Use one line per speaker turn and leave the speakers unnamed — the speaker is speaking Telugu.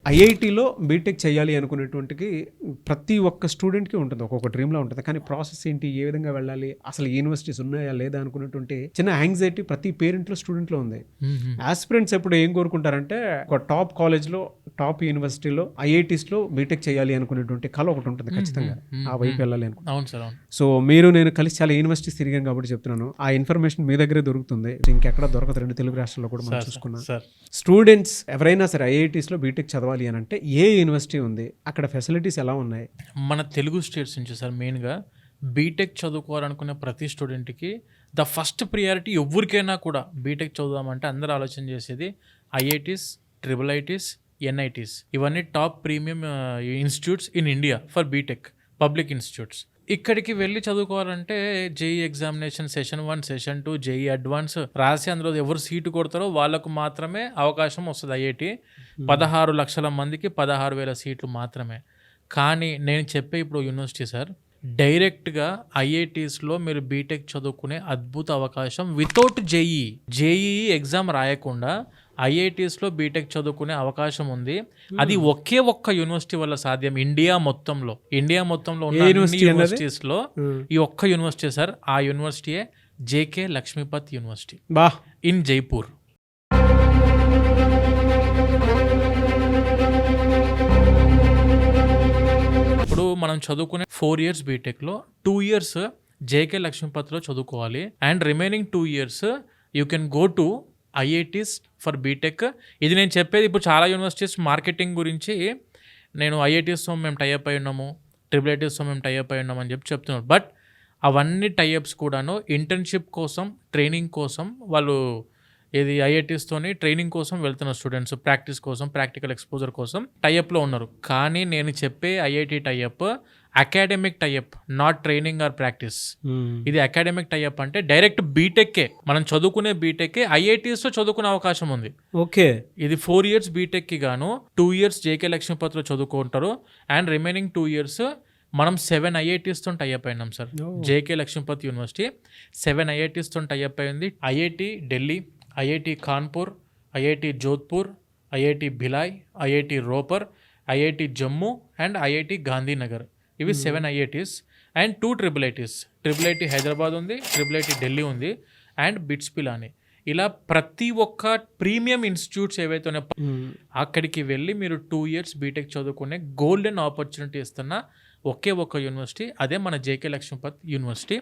ఐఐటీలో బీటెక్ చేయాలి అనుకునేటువంటికి ప్రతి ఒక్క స్టూడెంట్కి ఉంటుంది, ఒక్కొక్క డ్రీమ్లో ఉంటుంది. కానీ ప్రాసెస్ ఏంటి, ఏ విధంగా వెళ్ళాలి, అసలు యూనివర్సిటీస్ ఉన్నాయా లేదా అనుకునేటువంటి చిన్న యాంగ్జైటీ ప్రతి పేరెంట్లో స్టూడెంట్లో ఉంది. ఆస్పిరెంట్స్ ఎప్పుడు ఏం కోరుకుంటారంటే ఒక టాప్ కాలేజ్లో టాప్ యూనివర్సిటీలో ఐఐటీస్లో బీటెక్ చేయాలి అనుకునేటువంటి కళ ఒకటి ఉంటుంది, ఖచ్చితంగా ఆ వైపు వెళ్ళాలి అనుకుంటున్నాను.
అవును సార్, అవును.
సో మీరు నేను కలిసి చాలా యూనివర్సిటీస్ తిరిగాం కాబట్టి చెప్తున్నాను, ఆ ఇన్ఫర్మేషన్ మీ దగ్గరే దొరుకుతుంది, ఇంకెక్కడ దొరకదు. 2 తెలుగు రాష్ట్రాల్లో కూడా మనం చూసుకున్నాం.
సార్
స్టూడెంట్స్ ఎవరైనా సరే ఐఐటీస్లో బీటెక్ చదవాలి అని అంటే ఏ యూనివర్సిటీ ఉంది, అక్కడ ఫెసిలిటీస్ ఎలా ఉన్నాయి?
మన తెలుగు స్టేట్స్ నుంచి సార్ మెయిన్గా బీటెక్ చదువుకోవాలనుకునే ప్రతి స్టూడెంట్కి ద ఫస్ట్ ప్రియారిటీ ఎవరికైనా కూడా బీటెక్ చదువుదామంటే అందరూ ఆలోచన చేసేది ఐఐటీస్, ట్రిపుల్ ఐటీస్, ఎన్ఐటీస్. ఇవన్నీ top premium institutes in India for BTech, public institutes. ఇక్కడికి వెళ్ళి చదువుకోవాలంటే JEE examination session 1, session 2, JEE advance రాసి అందులో ఎవరు సీటు కొడతారో వాళ్ళకు మాత్రమే అవకాశం వస్తుంది. ఐఐటి 16 లక్షల మందికి 16,000 సీట్లు మాత్రమే. కానీ నేను చెప్పే ఇప్పుడు యూనివర్సిటీ సార్, డైరెక్ట్గా ఐఐటీస్లో మీరు బీటెక్ చదువుకునే అద్భుత అవకాశం వితౌట్ జేఈ ఎగ్జామ్ రాయకుండా ఐఐటీస్లో బీటెక్ చదువుకునే అవకాశం ఉంది. అది ఒకే ఒక్క యూనివర్సిటీ వల్ల సాధ్యం ఇండియా మొత్తంలో ఉన్న యూనివర్సిటీస్లో ఈ ఒక్క యూనివర్సిటీ సార్. ఆ యూనివర్సిటీయే జేకే లక్ష్మీపత్ యూనివర్సిటీ ఇన్ జైపూర్. ఇప్పుడు మనం చదువుకునే 4 years బీటెక్లో 2 years జేకే లక్ష్మీపత్లో చదువుకోవాలి. And remaining 2 years you can go to IITs for BTech. ఇది నేను చెప్పేది ఇప్పుడు చాలా యూనివర్సిటీస్ మార్కెటింగ్ గురించి, నేను ఐఐటీస్తో మేము టైఅప్ అయి ఉన్నాము, ట్రిపుల్ ఐటీస్తో మేము టైఅప్ అయి ఉన్నాము అని చెప్తున్నారు. బట్ అవన్నీ టైఅప్స్ కూడాను ఇంటర్న్షిప్ కోసం, ట్రైనింగ్ కోసం వాళ్ళు ఇది ఐఐటీస్తోని ట్రైనింగ్ కోసం వెళ్తున్న స్టూడెంట్స్, ప్రాక్టీస్ కోసం, ప్రాక్టికల్ ఎక్స్పోజర్ కోసం టైఅప్లో ఉన్నారు. కానీ నేను చెప్పే IIT tie up academic tie up, not training or practice. ఇది అకాడమిక్ టైఅప్ అంటే డైరెక్ట్ బీటెక్కే, మనం చదువుకునే బీటెక్కే ఐఐటీస్లో చదువుకునే అవకాశం ఉంది.
ఓకే,
ఇది 4 years బీటెక్కి గాను 2 years జేకే లక్ష్మీపత్లో చదువుకుంటారు. అండ్ రిమైనింగ్ 2 years మనం 7 ఐఐటీస్తో టైఅప్ అయినాం సార్. జేకే లక్ష్మీపత్ యూనివర్సిటీ 7 ఐఐటీస్తో టైఅప్ అయింది. IIT Delhi, IIT Kanpur, IIT Jodhpur, IIT Bhilai, IIT Ropar, IIT Jammu and IIT Gandhinagar. ఇవి 7 IITs and 2 triple ITs. Triple IT Hyderabad ఉంది, ట్రిపుల్ ఐటీ ఢిల్లీ ఉంది అండ్ బిట్స్ పిలాని. ఇలా ప్రతి ఒక్క ప్రీమియం ఇన్స్టిట్యూట్స్ ఏవైతే ఉన్నాయో అక్కడికి వెళ్ళి మీరు 2 years బీటెక్ చదువుకునే గోల్డెన్ ఆపర్చునిటీ ఇస్తున్న ఒకే ఒక్క యూనివర్సిటీ, అదే మన జేకే లక్ష్మీపత్ యూనివర్సిటీ.